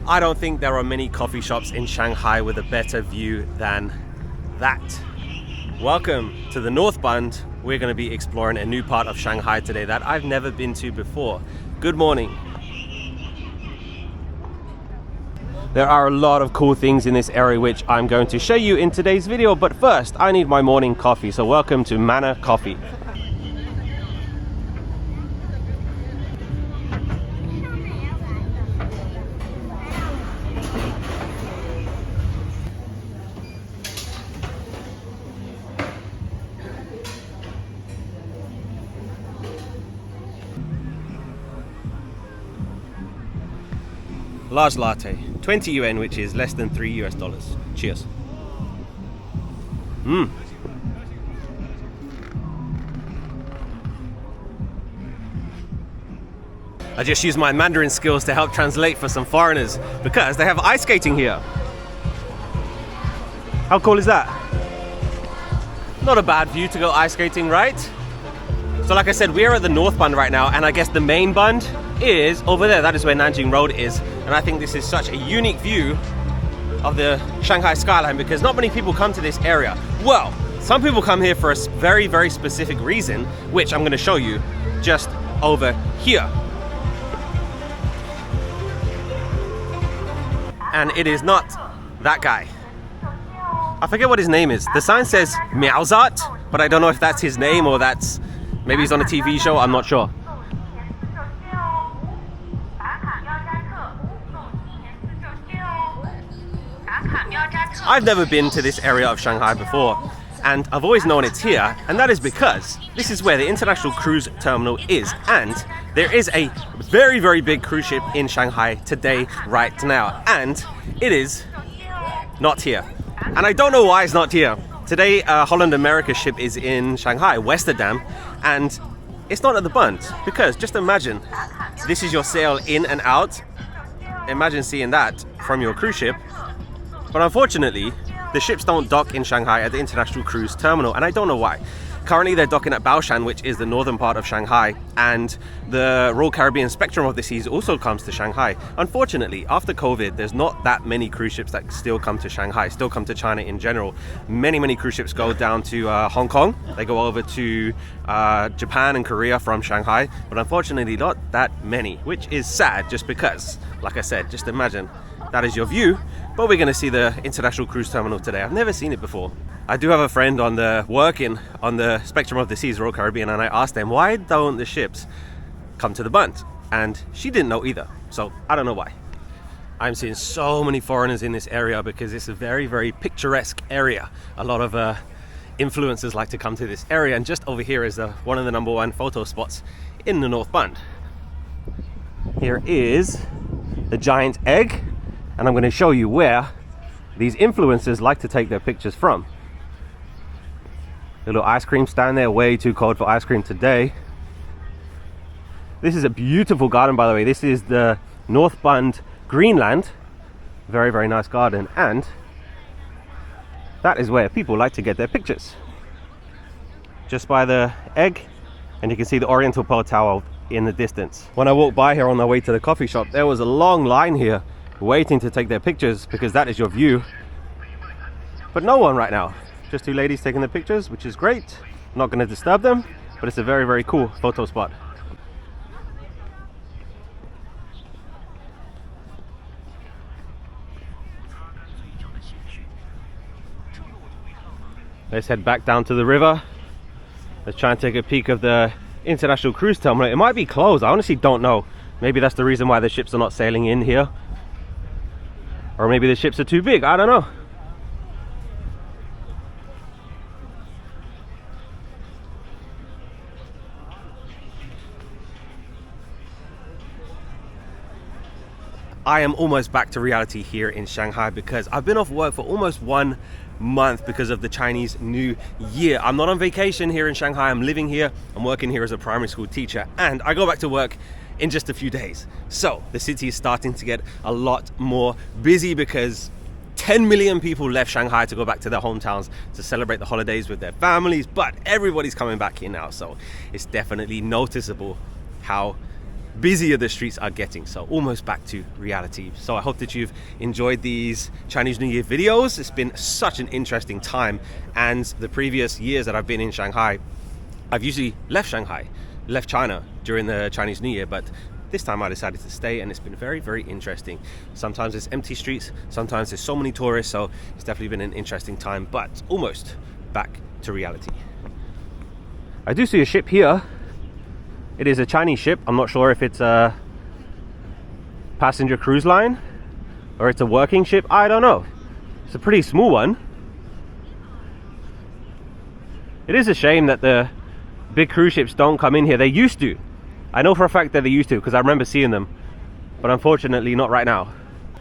I don't think there are many coffee shops in Shanghai with a better view than that. Welcome to the North Bund. We're going to be exploring a new part of Shanghai today that I've never been to before. Good morning. There are a lot of cool things in this area which I'm going to show you in today's video, but first I need my morning coffee, so welcome to Manor Coffee. Large latte, 20 yuan, which is less than $3 US. Cheers. I just used my Mandarin skills to help translate for some foreigners because they have ice skating here. How cool is that? Not a bad view to go ice skating, right? So like I said, we're at the North Bund right now, and I guess the main bund is over there. That is where Nanjing Road is, and I think this is such a unique view of the Shanghai skyline because not many people come to this area. Well, some people come here for a very, very specific reason, which I'm going to show you just over here. And it is not that guy. I forget what his name is. The sign says Miaozat, but I don't know if that's his name or that's maybe he's on a TV show, I'm not sure. I've never been to this area of Shanghai before, and I've always known it's here, and that is because this is where the international cruise terminal is, and there is a very, very big cruise ship in Shanghai today, right now, and it is not here. And I don't know why it's not here. Today, Holland America ship is in Shanghai, Westerdam, and it's not at the Bund, because just imagine, this is your sail in and out. Imagine seeing that from your cruise ship. But unfortunately, the ships don't dock in Shanghai at the International Cruise Terminal, and I don't know why. Currently, they're docking at Baoshan, which is the northern part of Shanghai, and the Royal Caribbean Spectrum of the Seas also comes to Shanghai. Unfortunately, after COVID, there's not that many cruise ships that still come to Shanghai, still come to China in general. Many, many cruise ships go down to Hong Kong. They go over to Japan and Korea from Shanghai, but unfortunately not that many, which is sad just because, like I said, just imagine that is your view. But we're going to see the International Cruise Terminal today. I've never seen it before. I do have a friend on the Spectrum of the Seas, Royal Caribbean, and I asked them, why don't the ships come to the Bund? And she didn't know either, so I don't know why. I'm seeing so many foreigners in this area because it's a very, very picturesque area. A lot of influencers like to come to this area, and just over here is one of the #1 photo spots in the North Bund. Here is the giant egg, and I'm going to show you where these influencers like to take their pictures from. The little ice cream stand there, way too cold for ice cream today. This is a beautiful garden, by the way. This is the North Bund Greenland. Very, very nice garden, and that is where people like to get their pictures. Just by the egg, and you can see the Oriental Pearl Tower in the distance. When I walked by here on the way to the coffee shop, there was a long line here waiting to take their pictures because that is your view. But no one right now. Just two ladies taking the pictures, which is great. I'm not going to disturb them, but it's a very, very cool photo spot. Let's head back down to the river. Let's try and take a peek of the International Cruise Terminal. It might be closed, I honestly don't know. Maybe that's the reason why the ships are not sailing in here. Or maybe the ships are too big, I don't know. I am almost back to reality here in Shanghai because I've been off work for almost 1 month because of the Chinese New Year. I'm not on vacation here in Shanghai, I'm living here, I'm working here as a primary school teacher, and I go back to work in just a few days. So the city is starting to get a lot more busy because 10 million people left Shanghai to go back to their hometowns to celebrate the holidays with their families, but everybody's coming back here now, so it's definitely noticeable how busier the streets are getting. So almost back to reality. So I hope that you've enjoyed these Chinese New Year videos. It's been such an interesting time, and the previous years that I've been in Shanghai, I've usually left China during the Chinese New Year, but this time I decided to stay, and it's been very, very interesting. Sometimes it's empty streets, sometimes there's so many tourists, so it's definitely been an interesting time, but almost back to reality. I do see a ship here. It is a Chinese ship. I'm not sure if it's a passenger cruise line or it's a working ship. I don't know. It's a pretty small one. It is a shame that the big cruise ships don't come in here. They used to. I know for a fact that they used to, because I remember seeing them, but unfortunately not right now.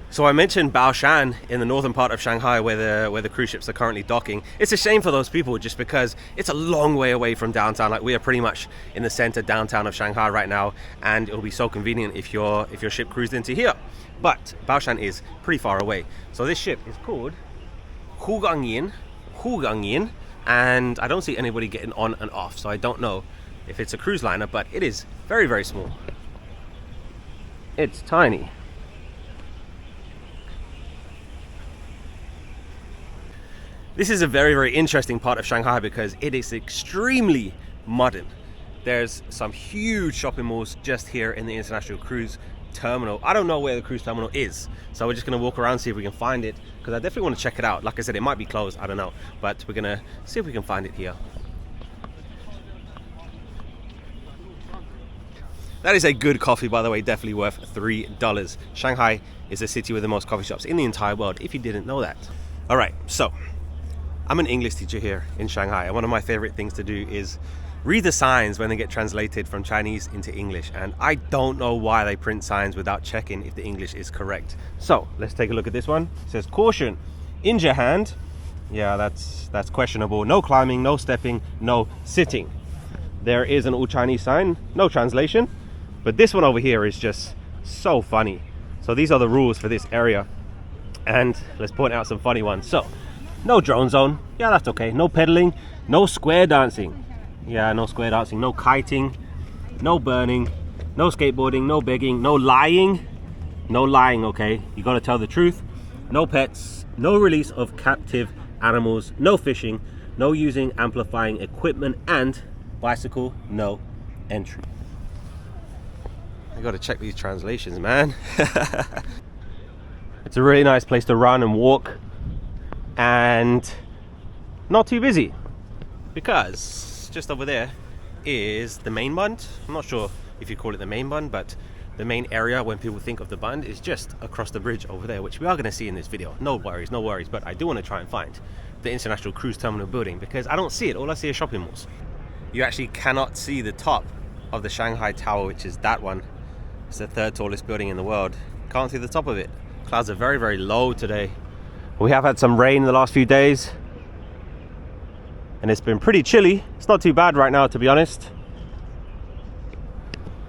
So I mentioned Baoshan in the northern part of Shanghai where the cruise ships are currently docking. It's a shame for those people just because it's a long way away from downtown. Like, we are pretty much in the center downtown of Shanghai right now, and it'll be so convenient if your ship cruised into here. But Baoshan is pretty far away. So this ship is called Huganyin, and I don't see anybody getting on and off, so I don't know if it's a cruise liner, but it is very, very small. It's tiny. This is a very, very interesting part of Shanghai because it is extremely modern. There's some huge shopping malls just here in the international cruise terminal. I don't know where the cruise terminal is, so we're just going to walk around, see if we can find it, because I definitely want to check it out. Like I said, it might be closed, I don't know, but we're going to see if we can find it here. That is a good coffee, by the way, definitely worth $3. Shanghai is a city with the most coffee shops in the entire world, if you didn't know that. All right, so I'm an English teacher here in Shanghai, and one of my favorite things to do is read the signs when they get translated from Chinese into English, and I don't know why they print signs without checking if the English is correct. So let's take a look at this one. It says, caution, injure hand. Yeah, that's questionable. No climbing, no stepping, no sitting. There is an all Chinese sign, no translation, but this one over here is just so funny. So these are the rules for this area, and let's point out some funny ones. So no drone zone, yeah, that's okay. No pedaling, no square dancing, yeah, no square dancing. No kiting, no burning, no skateboarding, no begging, no lying, okay, you got to tell the truth. No pets, no release of captive animals, no fishing, no using amplifying equipment, and bicycle no entry. I got to check these translations, man. It's a really nice place to run and walk, and not too busy, because just over there is the main Bund. I'm not sure if you call it the main Bund, but the main area when people think of the Bund is just across the bridge over there, which we are going to see in this video. No worries, but I do want to try and find the international cruise terminal building, because I don't see it. All I see is shopping malls. You actually cannot see the top of the Shanghai Tower, which is that one. It's the third tallest building in the world. Can't see the top of it. Clouds are very, very low today. We have had some rain in the last few days, and it's been pretty chilly. It's not too bad right now, to be honest,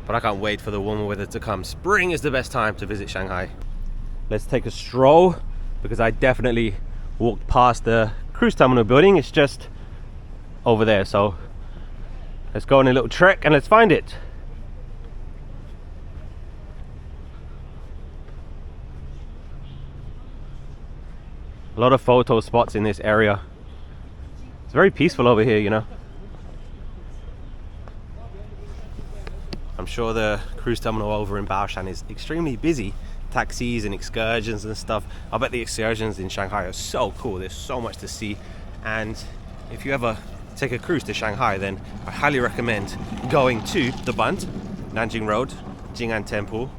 but I can't wait for the warmer weather to come. Spring is the best time to visit Shanghai. Let's take a stroll, because I definitely walked past the cruise terminal building. It's just over there, so let's go on a little trek and let's find it. A lot of photo spots in this area. It's very peaceful over here, you know. I'm sure the cruise terminal over in Baoshan is extremely busy. Taxis and excursions and stuff. I bet the excursions in Shanghai are so cool. There's so much to see. And if you ever take a cruise to Shanghai, then I highly recommend going to the Bund, Nanjing Road, Jing'an Temple,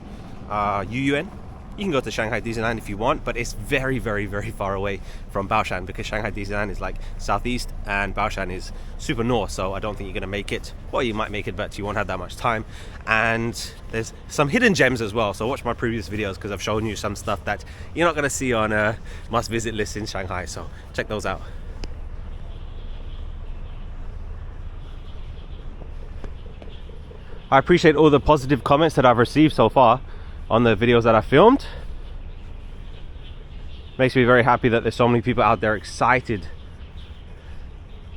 Yuyuan. You can go to Shanghai Disneyland if you want, but it's very, very, very far away from Baoshan, because Shanghai Disneyland is like southeast and Baoshan is super north, so I don't think you're going to make it. Well, you might make it, but you won't have that much time. And there's some hidden gems as well, so watch my previous videos, because I've shown you some stuff that you're not going to see on a must-visit list in Shanghai, so check those out. I appreciate all the positive comments that I've received so far on the videos that I filmed. Makes me very happy that there's so many people out there excited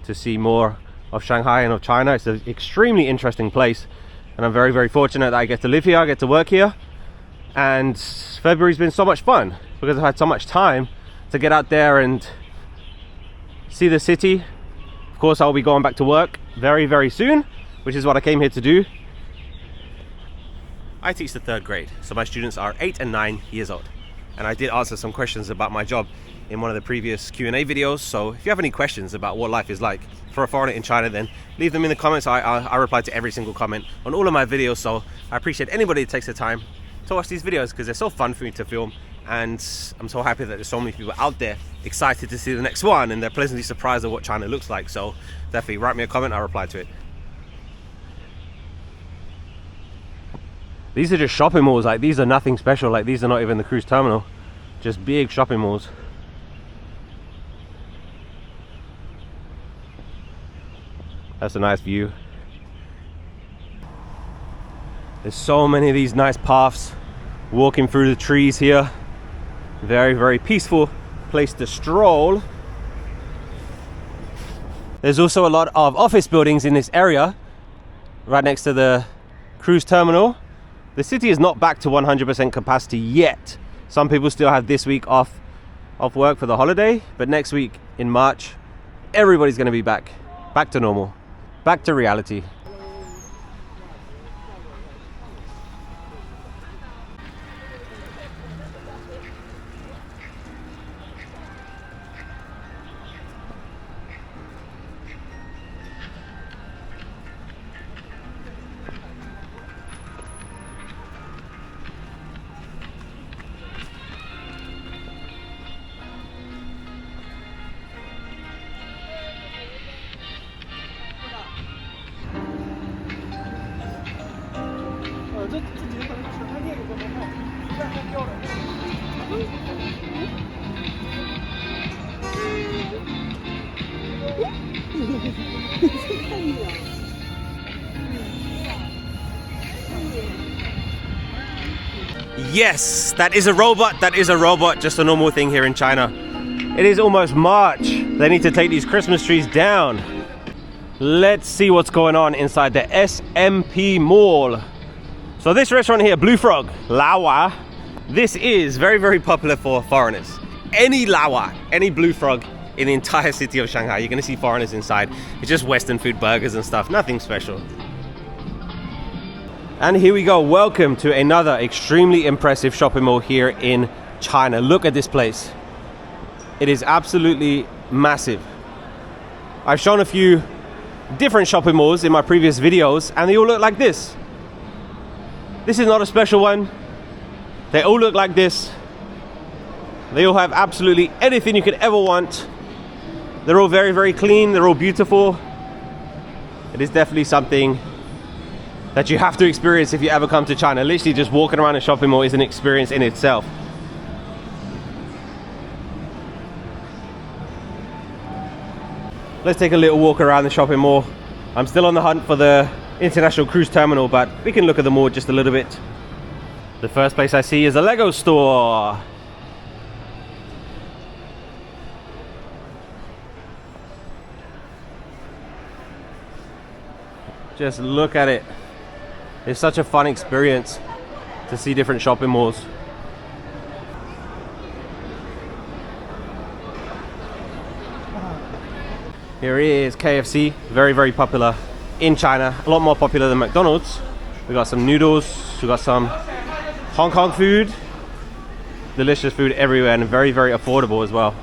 to see more of Shanghai and of China. It's an extremely interesting place, and I'm very, very fortunate that I get to live here, I get to work here. And February's been so much fun because I've had so much time to get out there and see the city. Of course, I'll be going back to work very, very soon, which is what I came here to do. I teach the 3rd grade, so my students are 8 and 9 years old. And I did answer some questions about my job in one of the previous Q&A videos. So if you have any questions about what life is like for a foreigner in China, then leave them in the comments. I reply to every single comment on all of my videos. So I appreciate anybody that takes the time to watch these videos because they're so fun for me to film. And I'm so happy that there's so many people out there excited to see the next one, and they're pleasantly surprised at what China looks like. So definitely write me a comment, I'll reply to it. These are just shopping malls, like these are nothing special, like these are not even the cruise terminal, just big shopping malls. That's a nice view. There's so many of these nice paths walking through the trees here. Very, very peaceful place to stroll. There's also a lot of office buildings in this area right next to the cruise terminal. The city is not back to 100% capacity yet. Some people still have this week off work for the holiday, but next week in March, everybody's going to be back to normal, back to reality. Yes, that is a robot, just a normal thing here in China. It is almost March. They need to take these Christmas trees down. Let's see what's going on inside the SMP Mall. So this restaurant here, Blue Frog, Lawa, this is very, very popular for foreigners. Any Lawa, any Blue Frog in the entire city of Shanghai, you're gonna see foreigners inside. It's just Western food, burgers and stuff, nothing special. And here we go, welcome to another extremely impressive shopping mall here in China. Look at this place. It is absolutely massive. I've shown a few different shopping malls in my previous videos and they all look like this. This is not a special one. They all look like this. They all have absolutely anything you could ever want. They're all very, very clean. They're all beautiful. It is definitely something that you have to experience if you ever come to China. Literally just walking around a shopping mall is an experience in itself. Let's take a little walk around the shopping mall. I'm still on the hunt for the international cruise terminal, but we can look at the mall just a little bit. The first place I see is a Lego store. Just look at it. It's such a fun experience to see different shopping malls. Here is KFC, very, very popular in China, a lot more popular than McDonald's. We got some noodles, we got some Hong Kong food, delicious food everywhere and very, very affordable as well.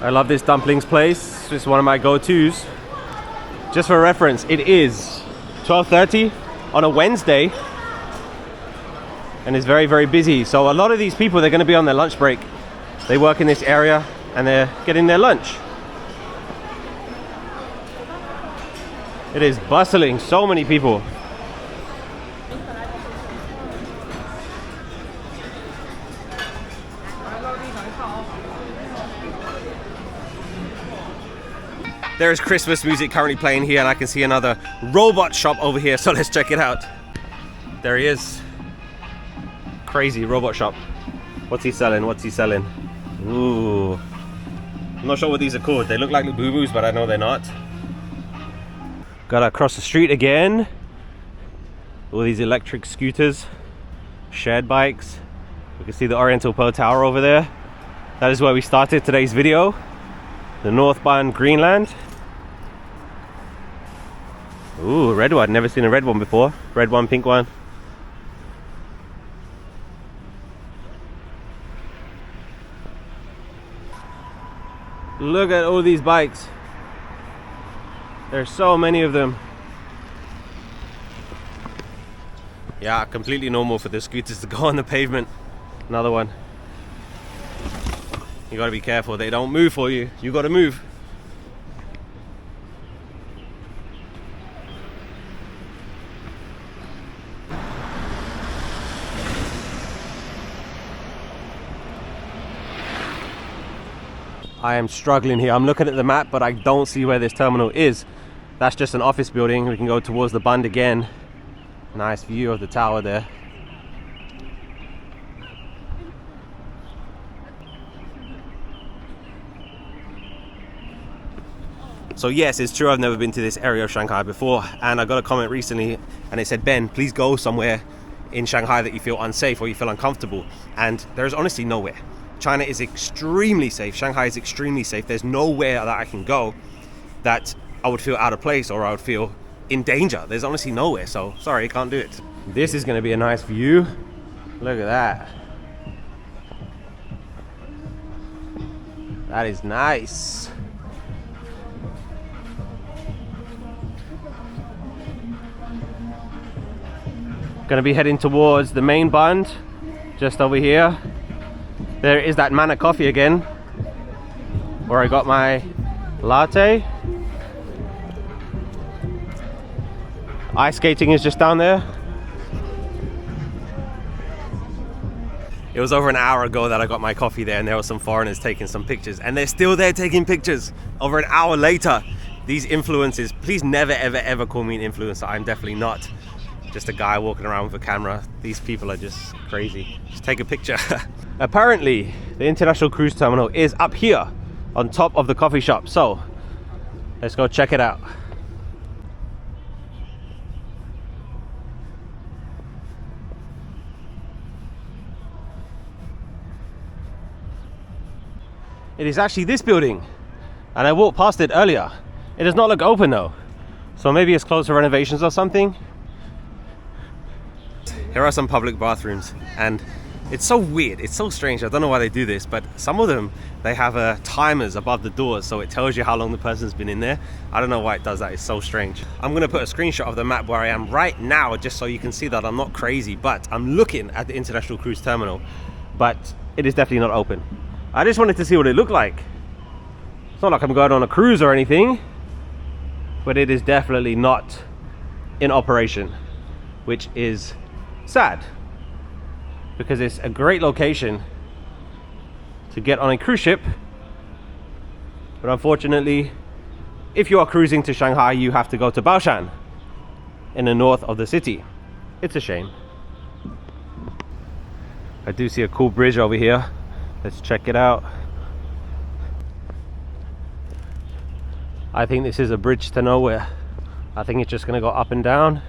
I love this dumplings place, it's one of my go-tos. Just for reference, it is 12:30 on a Wednesday and it's very, very busy. So a lot of these people, they're going to be on their lunch break. They work in this area and they're getting their lunch. It is bustling, so many people. There is Christmas music currently playing here and I can see another robot shop over here, so let's check it out. There he is. Crazy robot shop. What's he selling? What's he selling? Ooh. I'm not sure what these are called. They look like Labubu's, but I know they're not. Gotta cross the street again. All these electric scooters, shared bikes. We can see the Oriental Pearl Tower over there. That is where we started today's video. The North Bund, Greenland. Ooh, red one. Never seen a red one before. Red one, pink one. Look at all these bikes. There's so many of them. Yeah, completely normal for the scooters to go on the pavement. Another one. You gotta be careful, they don't move for you. You gotta move. I am struggling here. I'm looking at the map, but I don't see where this terminal is. That's just an office building. We can go towards the Bund again. Nice view of the tower there. So yes, it's true, I've never been to this area of Shanghai before, and I got a comment recently and it said, Ben, please go somewhere in Shanghai that you feel unsafe or you feel uncomfortable. And there's honestly nowhere. China is extremely safe. Shanghai is extremely safe. There's nowhere that I can go that I would feel out of place or I would feel in danger. There's honestly nowhere, so sorry, I can't do it. This is going to be a nice view. Look at that. That is nice. Going to be heading towards the main Bund, just over here. There is that Manna Coffee again, where I got my latte. Ice skating is just down there. It was over an hour ago that I got my coffee there, and there were some foreigners taking some pictures, and they're still there taking pictures over an hour later. These influencers, please never ever ever call me an influencer. I'm definitely not. Just a guy walking around with a camera. These people are just crazy. Just take a picture. Apparently, the international cruise terminal is up here on top of the coffee shop. So, let's go check it out. It is actually this building, and I walked past it earlier. It does not look open though. So maybe it's closed for renovations or something. Here are some public bathrooms, and it's so weird, it's so strange. I don't know why they do this, but some of them, they have timers above the doors, so it tells you how long the person's been in there. I don't know why it does that, it's so strange. I'm gonna put a screenshot of the map where I am right now, just so you can see that I'm not crazy, but I'm looking at the international cruise terminal, but it is definitely not open. I just wanted to see what it looked like. It's not like I'm going on a cruise or anything, but it is definitely not in operation, which is sad, because it's a great location to get on a cruise ship, but unfortunately, if you are cruising to Shanghai, you have to go to Baoshan in the north of the city. It's a shame. I do see a cool bridge over here. Let's check it out. I think this is a bridge to nowhere. I think it's just gonna go up and down.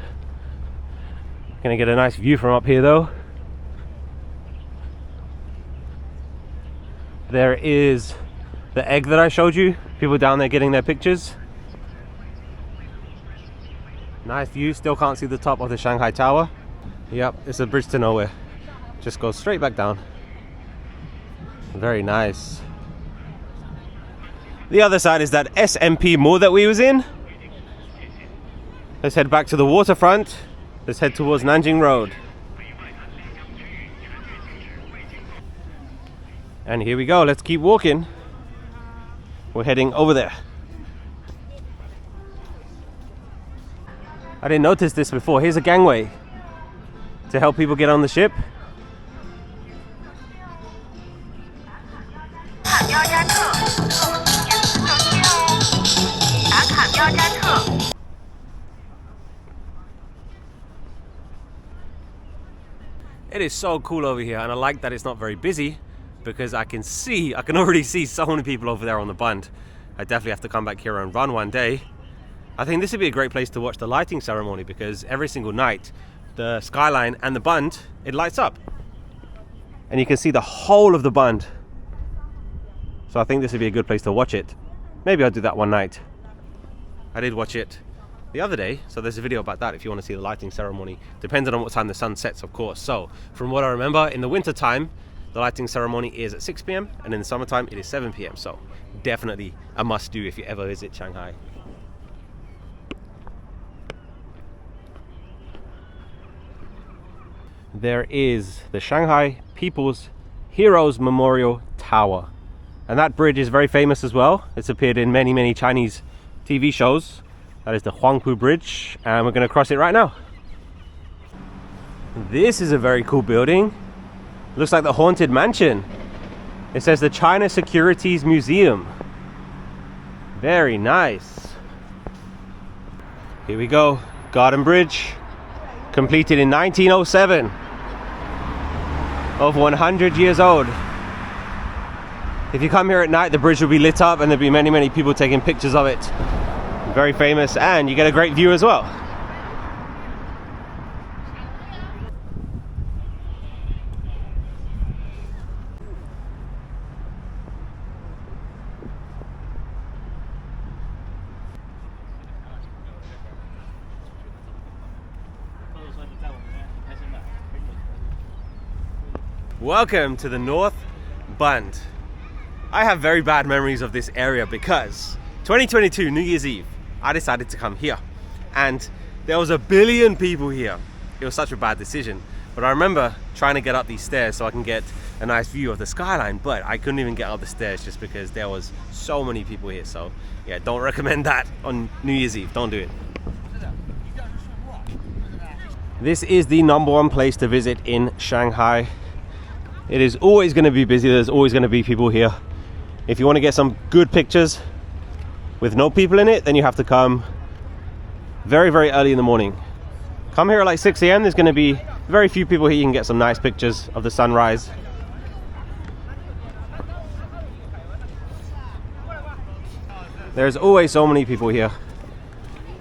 Gonna get a nice view from up here though. There is the egg that I showed you. People down there getting their pictures. Nice view. Still can't see the top of the Shanghai Tower. Yep, it's a bridge to nowhere. Just goes straight back down. Very nice. The other side is that SMP mall that we was in. Let's head back to the waterfront. Let's head towards Nanjing Road. And here we go, let's keep walking. We're heading over there. I didn't notice this before. Here's a gangway to help people get on the ship. It is so cool over here, and I like that it's not very busy, because I can already see so many people over there on the Bund. I definitely have to come back here and run one day. I think this would be a great place to watch the lighting ceremony because every single night the skyline and the Bund, it lights up. And you can see the whole of the Bund. So I think this would be a good place to watch it. Maybe I'll do that one night. I did watch it the other day, so there's a video about that if you want to see the lighting ceremony. Depending on what time the sun sets, of course. So from what I remember, in the winter time, the lighting ceremony is at 6 p.m. and in the summertime it is 7 p.m. So definitely a must do if you ever visit Shanghai. There is the Shanghai People's Heroes Memorial Tower. And that bridge is very famous as well. It's appeared in many Chinese TV shows. That is the Huangpu Bridge, and we're going to cross it right now. This is a very cool building. Looks like the Haunted Mansion. It says the China Securities Museum. Very nice. Here we go. Garden Bridge, completed in 1907. Over 100 years old. If you come here at night, the bridge will be lit up and there'll be many people taking pictures of it. Very famous, and you get a great view as well. Welcome to the North Bund. I have very bad memories of this area because 2022 New Year's Eve, I decided to come here and there was 1 billion people here. It was such a bad decision, but I remember trying to get up these stairs so I can get a nice view of the skyline, but I couldn't even get up the stairs just because there was so many people here. So yeah, don't recommend that on New Year's Eve. Don't do it. This is the #1 place to visit in Shanghai. It is always going to be busy. There's always going to be people here. If you want to get some good pictures with no people in it, then you have to come very early in the morning. Come here at like 6 a.m. There's going to be very few people here. You can get some nice pictures of the sunrise. There's always so many people here.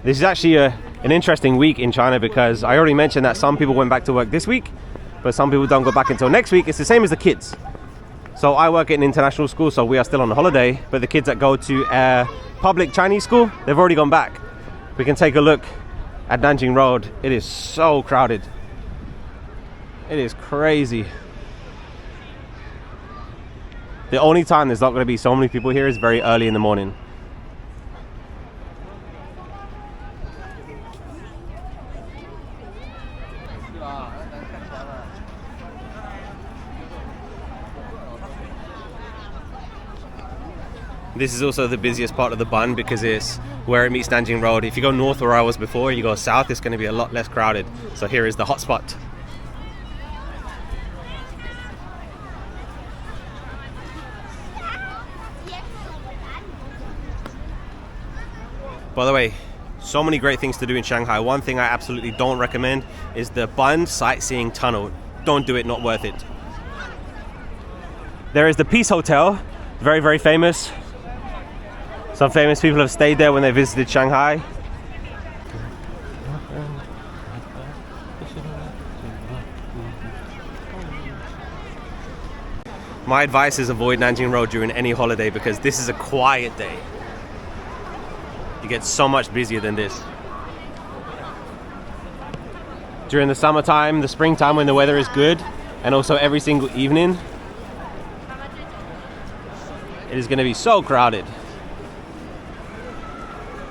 This is actually an interesting week in China because I already mentioned that some people went back to work this week, but some people don't go back until next week. It's the same as the kids. So I work at an international school, so we are still on holiday, but the kids that go to a public Chinese school, they've already gone back. We can take a look at Nanjing Road. It is so crowded. It is crazy. The only time there's not going to be so many people here is very early in the morning. This is also the busiest part of the Bund because it's where it meets Nanjing Road. If you go north where I was before, you go south, it's going to be a lot less crowded. So here is the hot spot. By the way, so many great things to do in Shanghai. One thing I absolutely don't recommend is the Bund sightseeing tunnel. Don't do it, not worth it. There is the Peace Hotel, very famous. Some famous people have stayed there when they visited Shanghai. My advice is avoid Nanjing Road during any holiday because this is a quiet day. You get so much busier than this. During the summertime, the springtime when the weather is good, and also every single evening, it is going to be so crowded.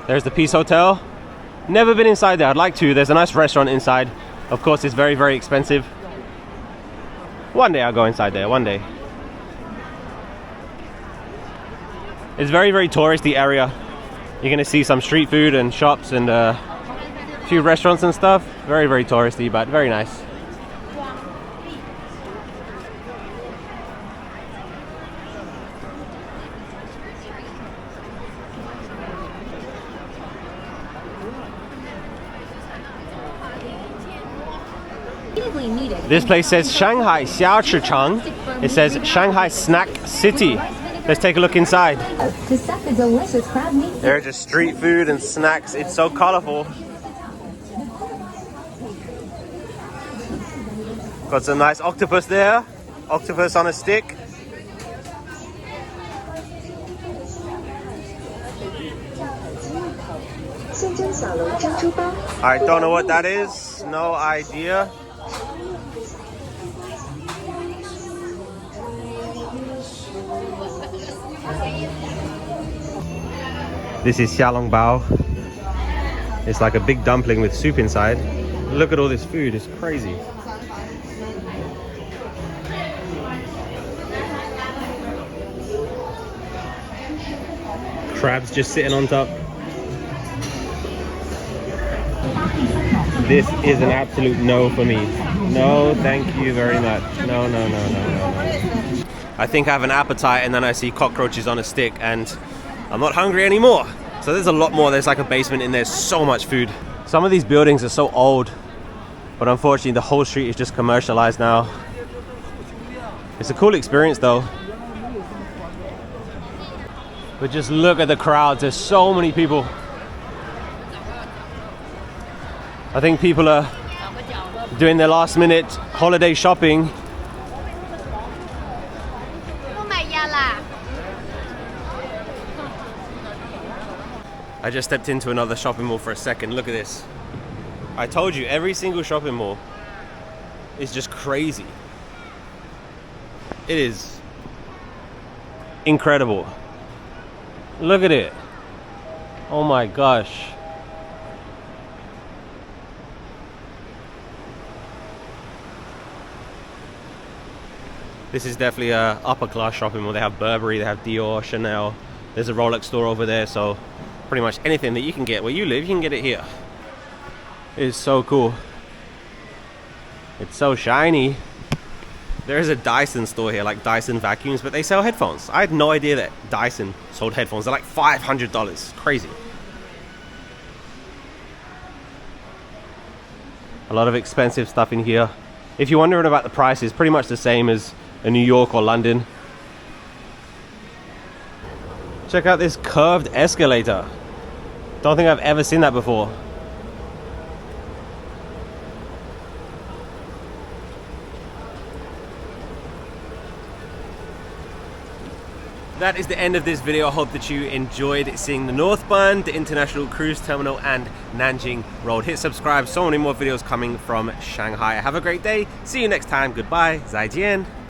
There's the Peace Hotel. Never been inside there. I'd like to. There's a nice restaurant inside. Of course, it's very expensive. One day I'll go inside there. One day. It's very touristy area. You're going to see some street food and shops and a few restaurants and stuff. Very touristy, but very nice. This place says Shanghai Xiaochichang. It says Shanghai Snack City. Let's take a look inside. To set the delicious crab meat. There's just street food and snacks. It's so colorful. Got some nice octopus there. Octopus on a stick. I don't know what that is. No idea. This is xiaolongbao. It's like a big dumpling with soup inside. Look at all this food, it's crazy. Crabs just sitting on top. This is an absolute no for me. No, thank you very much. No, no, no, no, no, no. I think I have an appetite and then I see cockroaches on a stick and I'm not hungry anymore. So there's a lot more. There's like a basement in there. So much food. Some of these buildings are so old, but unfortunately the whole street is just commercialized now. It's a cool experience though. But just look at the crowds. There's so many people. I think people are doing their last minute holiday shopping. I just stepped into another shopping mall for a second. Look at this. I told you, every single shopping mall is just crazy. It is incredible. Look at it. Oh my gosh. This is definitely a upper class shopping mall. They have Burberry, they have Dior, Chanel. There's a Rolex store over there, so pretty much anything that you can get where you live, you can get it here. It is so cool. It's so shiny. There is a Dyson store here, like Dyson vacuums, but they sell headphones. I had no idea that Dyson sold headphones. They're like $500. Crazy. A lot of expensive stuff in here. If you're wondering about the prices, pretty much the same as in New York or London. Check out this curved escalator. Don't think I've ever seen that before. That is the end of this video. I hope that you enjoyed seeing the North Bund, the International Cruise Terminal, and Nanjing Road. Hit subscribe. So many more videos coming from Shanghai. Have a great day. See you next time. Goodbye. 再见.